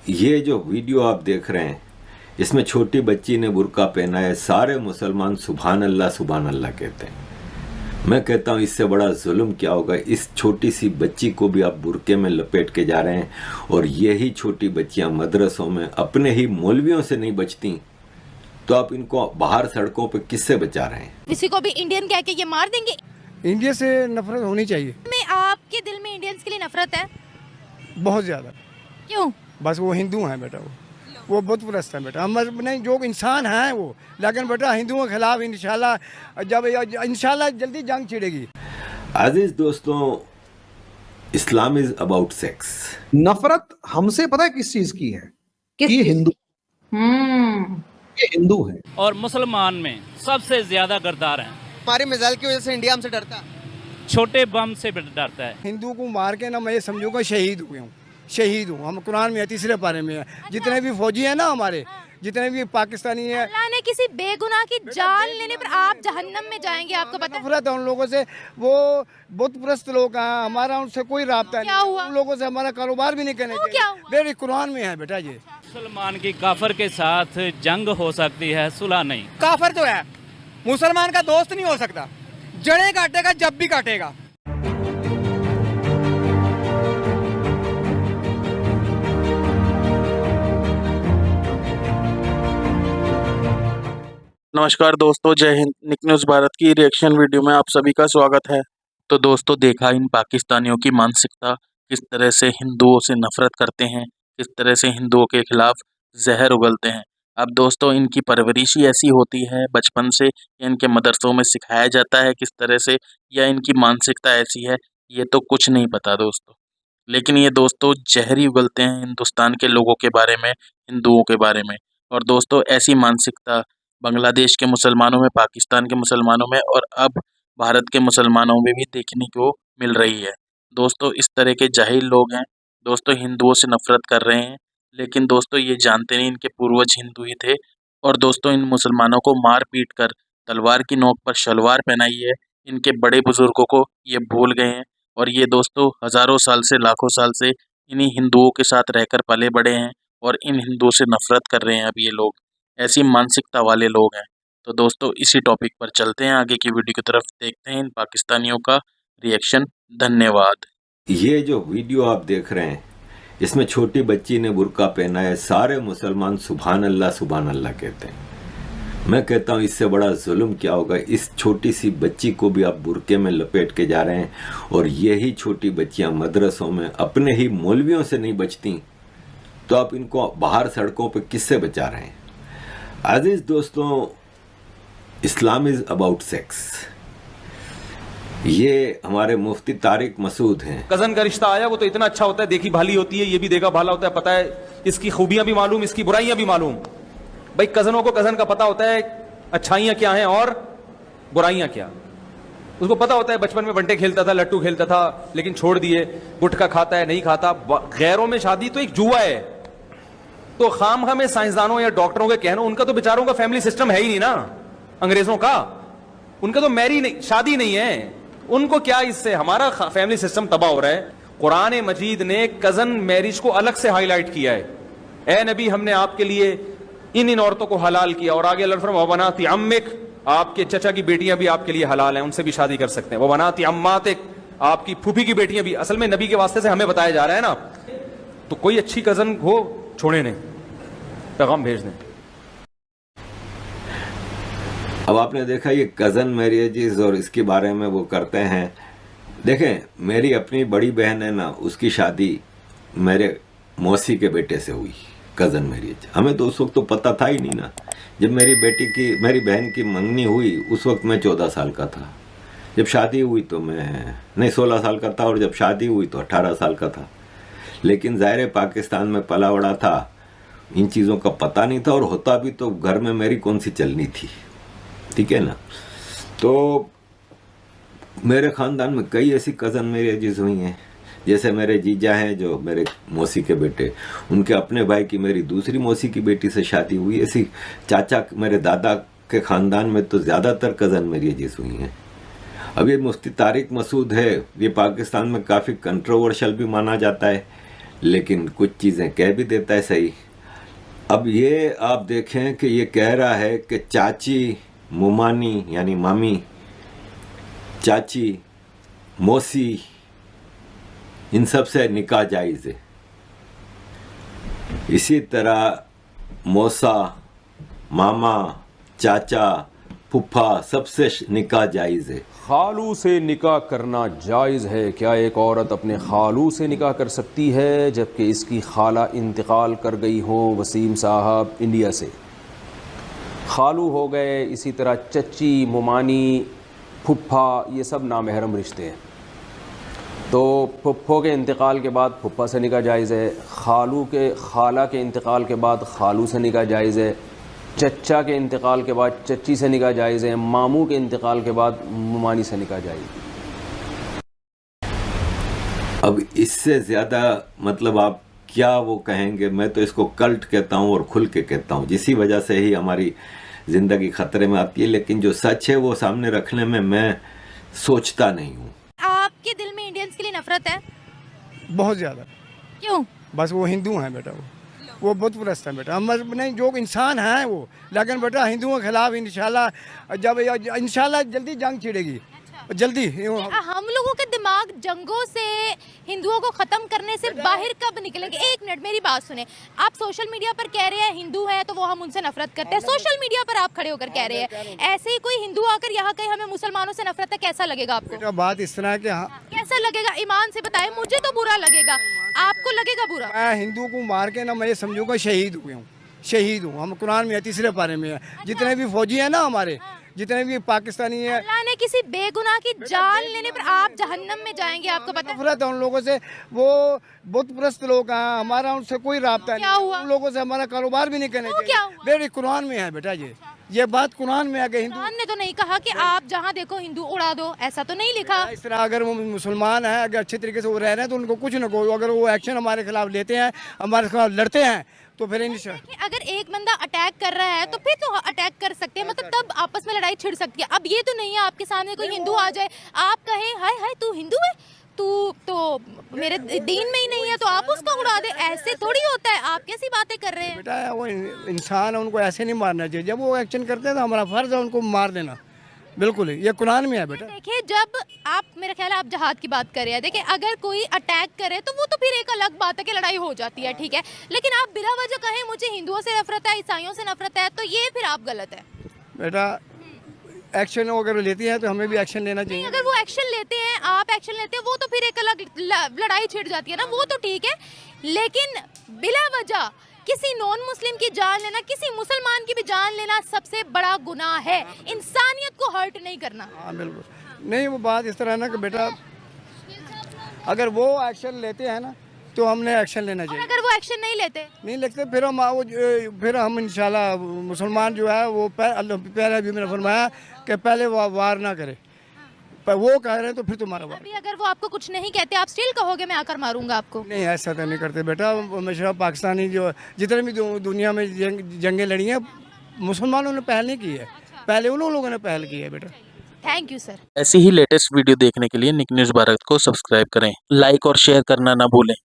ये जो वीडियो आप देख रहे हैं इसमें छोटी बच्ची ने बुर्का पहना है। सारे मुसलमान सुभान अल्लाह कहते हैं। मैं कहता हूँ इससे बड़ा जुल्म क्या होगा। इस छोटी सी बच्ची को भी आप बुर्के में लपेट के जा रहे हैं और यही छोटी बच्चियां मदरसों में अपने ही मौलवियों से नहीं बचती तो आप इनको बाहर सड़कों पे किससे बचा रहे हैं? किसी को भी इंडियन कह के ये मार देंगे। इंडिया से नफरत होनी चाहिए। में आपके दिल में इंडियंस के लिए नफरत है? बहुत ज़्यादा। क्यों? बस वो हिंदू हैं बेटा, वो बहुत प्रस्त हैं बेटा। हम नहीं, जो इंसान हैं वो, लेकिन बेटा हिंदुओं के खिलाफ इंशाल्लाह जल्दी जंग छिड़ेगी। अजीज दोस्तों, इस्लाम इज अबाउट सेक्स। नफरत हमसे पता है किस चीज की है? कि हिंदू ये हिंदू है और मुसलमान में सबसे ज्यादा गद्दार हैं। हमारी मिसाइल की वजह से इंडिया हमसे डरता है, छोटे बम से डरता है। हिंदू को मार के ना मैं ये समझूंगा शहीद हुए हूँ, शहीद हूँ। हम कुरान में है, तीसरे पारे में है। जितने भी फौजी हैं ना हमारे, जितने भी पाकिस्तानी हैं, अल्लाह ने किसी बेगुनाह की जान लेने पर आप जहन्नम में जाएंगे, आपको पता है? नफरत है उन लोगों से। वो बहुत प्रस्त लोग हैं, हमारा उनसे कोई राब्ता क्या नहीं। हुआ? उन लोगों से हमारा कारोबार भी नहीं करना क्या चाहिए। हुआ? मेरे कुरान में है बेटा ये। मुसलमान की काफर के साथ जंग हो सकती है, सुलह नहीं। काफर जो है मुसलमान का दोस्त नहीं हो सकता। जड़ें काटेगा जब भी काटेगा। नमस्कार दोस्तों, जय हिंद। निक न्यूज़ भारत की रिएक्शन वीडियो में आप सभी का स्वागत है। तो दोस्तों, देखा इन पाकिस्तानियों की मानसिकता, किस तरह से हिंदुओं से नफरत करते हैं, किस तरह से हिंदुओं के खिलाफ जहर उगलते हैं। अब दोस्तों, इनकी परवरिश ही ऐसी होती है बचपन से, इनके मदरसों में सिखाया जाता है किस तरह से, या इनकी मानसिकता ऐसी है, ये तो कुछ नहीं पता दोस्तों। लेकिन ये दोस्तों जहर ही उगलते हैं हिंदुस्तान के लोगों के बारे में, हिंदुओं के बारे में। और दोस्तों, ऐसी मानसिकता बांग्लादेश के मुसलमानों में, पाकिस्तान के मुसलमानों में और अब भारत के मुसलमानों में भी देखने को मिल रही है। दोस्तों, इस तरह के जाहिल लोग हैं दोस्तों, हिंदुओं से नफरत कर रहे हैं, लेकिन दोस्तों ये जानते नहीं इनके पूर्वज हिंदू ही थे। और दोस्तों, इन मुसलमानों को मार पीट कर तलवार की नोक पर शलवार पहनाई है। इनके बड़े बुजुर्गों को ये भूल गए हैं और ये दोस्तों हज़ारों साल से, लाखों साल से इन्हीं हिंदुओं के साथ रहकर पले बड़े हैं और इन हिंदुओं से नफरत कर रहे हैं। अब ये लोग ऐसी मानसिकता वाले लोग हैं। तो दोस्तों, इसी टॉपिक पर चलते हैं आगे की वीडियो की तरफ, देखते हैं इन पाकिस्तानियों का रिएक्शन। धन्यवाद। ये जो वीडियो आप देख रहे हैं इसमें छोटी बच्ची ने बुर्का पहना है। सारे मुसलमान सुभान अल्लाह कहते हैं। मैं कहता हूँ इससे बड़ा जुल्म क्या होगा। इस छोटी सी बच्ची को भी आप बुर्के में लपेट के जा रहे हैं और यही छोटी बच्चियां मदरसों में अपने ही मौलवियों से नहीं बचती तो आप इनको बाहर सड़कों पर किससे बचा रहे हैं? अजीज दोस्तों, इस्लाम इज अबाउट सेक्स। ये हमारे मुफ्ती तारिक मसूद हैं। कजन का रिश्ता आया, वो तो इतना अच्छा होता है, देखी भाली होती है, ये भी देखा भाला होता है, पता है इसकी खूबियां भी मालूम, इसकी बुराइयां भी मालूम। भाई कजनों को कजन का पता होता है अच्छाइयां क्या हैं और बुराइयां क्या। उसको पता होता है बचपन में बंटे खेलता था, लट्टू खेलता था, लेकिन छोड़ दिए। गुटखा खाता है, नहीं खाता। गैरों में शादी तो एक जुआ है। तो खामखा में साइंसदानों या डॉक्टरों के कहना, उनका तो बेचारों का फैमिली सिस्टम है ही नहीं ना, अंग्रेजों का। उनका तो मैरी नहीं, शादी नहीं है। उनको क्या इससे, हमारा फैमिली सिस्टम तबाह हो रहा है। कुरान मजीद ने कजन मैरिज को अलग से हाईलाइट किया है। ए नबी, हमने आपके लिए इन औरतों को हलाल किया। और आगे अल्लाह फरमाता है वबनाति अम्मिक, आपके चचा की बेटियां भी आपके लिए हलाल हैं, उनसे भी शादी कर सकते हैं। वबनाति अम्मातिक, आपकी फूफी की बेटियां भी। असल में नबी के वास्ते से हमें बताया जा रहा है ना। तो कोई अच्छी कजन हो, छोड़े नहीं, पैगाम भेज दें। अब आपने देखा ये कज़न मैरिजेस और इसके बारे में वो करते हैं। देखें, मेरी अपनी बड़ी बहन है ना, उसकी शादी मेरे मौसी के बेटे से हुई, कज़न मैरिज। हमें तो उस वक्त तो पता था ही नहीं ना। जब मेरी बहन की मंगनी हुई उस वक्त मैं 14 साल का था। जब शादी हुई तो मैं 16 साल का था और जब शादी हुई तो 18 साल का था। लेकिन ज़ाहिर पाकिस्तान में पला बड़ा था, इन चीज़ों का पता नहीं था। और होता भी तो घर में मेरी कौन सी चलनी थी, ठीक है ना। तो मेरे ख़ानदान में कई ऐसी कज़न मैरिजेस हुई हैं। जैसे मेरे जीजा हैं जो मेरे मौसी के बेटे, उनके अपने भाई की मेरी दूसरी मौसी की बेटी से शादी हुई। ऐसी चाचा मेरे दादा के ख़ानदान में तो ज़्यादातर कज़न मैरिजेस हुई हैं। अब ये मुफ्ती तारिक मसूद है, ये पाकिस्तान में काफ़ी कंट्रोवर्शियल भी माना जाता है। लेकिन कुछ चीज़ें कह भी देता है सही। अब ये आप देखें कि ये कह रहा है कि चाची, मुमानी यानी मामी, चाची, मौसी, इन सब से निकाह जायज़ है। इसी तरह मौसा, मामा, चाचा, फुफ्फा सबसे निकाह जायज़ है। खालू से निकाह करना जायज़ है। क्या एक औरत अपने खालू से निकाह कर सकती है जबकि इसकी खाला इंतकाल कर गई हो? वसीम साहब इंडिया से। खालू हो गए, इसी तरह चच्ची, मुमानी, फुफ्फा, ये सब नामहरम रिश्ते हैं। तो फुफ्फो के इंतकाल के बाद फुफ्फा से निकाह जायज़ है, खाला के इंतकाल के बाद खालू से निकाह जायज़ है, चच्चा के इंतकाल के बाद चच्ची से निकाह जायज़ है, मामू के इंतकाल के बाद मुमानी से निकाह जायज़ है। अब इससे ज़्यादा मतलब आप क्या वो कहेंगे? मैं तो इसको कल्ट कहता हूँ और खुल के कहता हूँ, जिसी वजह से ही हमारी ज़िंदगी ख़तरे में आती है। लेकिन जो सच है वो सामने रखने में मैं सोचता नहीं हूँ। आपके दिल में इंडियंस के लिए नफरत है? बहुत ज़्यादा। क्यों? बस वो हिंदू हैं बेटा, वो बुत परस्त हैं बेटा। हम नहीं, जो इंसान हैं वो, लेकिन बेटा हिंदुओं के खिलाफ इंशाल्लाह जल्दी जंग छिड़ेगी, जल्दी। हम लोगों के दिमाग जंगों से, हिंदुओं को खत्म करने से बाहर कब निकलेंगे? एक मिनट मेरी बात सुने। आप सोशल मीडिया पर कह रहे हैं हिंदू हैं तो वो हम उनसे नफरत करते हैं, सोशल मीडिया पर आप खड़े होकर कह रहे हैं। ऐसे ही कोई हिंदू आकर यहाँ कहीं हमें मुसलमानों से नफरत है, कैसा लगेगा आपको? बेटा बात इस तरह के, कैसा लगेगा? ईमान से बताएं। मुझे तो बुरा लगेगा, आपको लगेगा बुरा? मैं हिंदू को मार के ना, मैं ये समझूंगा शहीद हुए हूँ, शहीद हूँ। हम कुरान में है, तीसरे पारे में है। जितने भी फौजी हैं ना हमारे, जितने भी पाकिस्तानी हैं, अल्लाह ने किसी बेगुनाह की जान लेने पर आप जहन्नम में जाएंगे, आपको पता है? नफरत है उन लोगों से। वो बुत परस्त लोग हैं, हमारा उनसे कोई राब्ता क्या नहीं। हुआ? उन लोगों से हमारा कारोबार भी नहीं करना तो क्या चाहिए। हुआ? बेटे कुरान में है बेटा, ये बात कुरान में है कि हिंदू। कुरान ने तो नहीं कहा कि आप जहाँ देखो हिंदू उड़ा दो, ऐसा तो नहीं लिखा। इस तरह अगर वो मुसलमान हैं, अगर अच्छे तरीके से वो रह रहे हैं तो उनको कुछ न को, अगर वो एक्शन हमारे खिलाफ लेते हैं, हमारे खिलाफ लड़ते हैं, तो फिर अगर एक बंदा अटैक कर रहा है तो फिर तो अटैक कर सकते हैं, मतलब तब आपस में लड़ाई छिड़ सकती है। अब ये तो नहीं है आपके सामने कोई हिंदू आ जाए, आप कहें हाय हाय तू हिंदू है, तू तो मेरे दीन में ही नहीं है, तो आप उसको उड़ा दे। ऐसे थोड़ी होता है, आप कैसी बातें कर रहे हैं? बेटा वो इंसान है, उनको ऐसे नहीं मारना चाहिए। जब वो एक्शन करते हैं तो हमारा फर्ज है उनको मार देना। बिल्कुल ये कुरान में है बेटा। देखिए जब आप, मेरा ख्याल है आप जहाद की बात कर रहे हैं। देखिए अगर कोई अटैक करे तो वो तो फिर एक अलग बात है कि लड़ाई हो जाती है, ठीक है, लेकिन आप बिला वजह कहें मुझे हिंदुओं से नफरत है, ईसाइयों से नफरत है, तो ये फिर आप गलत है। बेटा एक्शन अगर लेती हैं तो हमें भी एक्शन लेना चाहिए। अगर वो एक्शन लेते हैं, आप एक्शन लेते हैं, वो तो फिर एक अलग लड़ाई छिड़ जाती है ना, वो तो ठीक है। लेकिन बिला वजह किसी नॉन मुस्लिम की जान लेना, किसी मुसलमान की भी जान लेना सबसे बड़ा गुनाह है। इंसानियत को हर्ट नहीं करना। हाँ बिल्कुल नहीं, वो बात इस तरह है ना कि बेटा अगर वो एक्शन लेते हैं ना तो हमने एक्शन लेना चाहिए। अगर वो एक्शन नहीं लेते फिर हम इंशाल्लाह मुसलमान जो है वो पहले भी मैंने फरमाया कि पहले वो वार ना करे, पर वो कह रहे हैं तो फिर तुम्हारा वार। अभी अगर वो आपको कुछ नहीं कहते, आप स्टिल कहोगे मैं आकर मारूंगा आपको? नहीं, ऐसा तो नहीं करते बेटा। हमेशा पाकिस्तानी जो जितने भी दुनिया में जंगें लड़ी हैं, मुसलमानों ने पहल नहीं की है, पहले उन लोगों ने पहल की है बेटा। Thank you sir. ऐसी ही लेटेस्ट वीडियो देखने के लिए निक न्यूज़ भारत को सब्सक्राइब करें, लाइक और शेयर करना ना भूलें।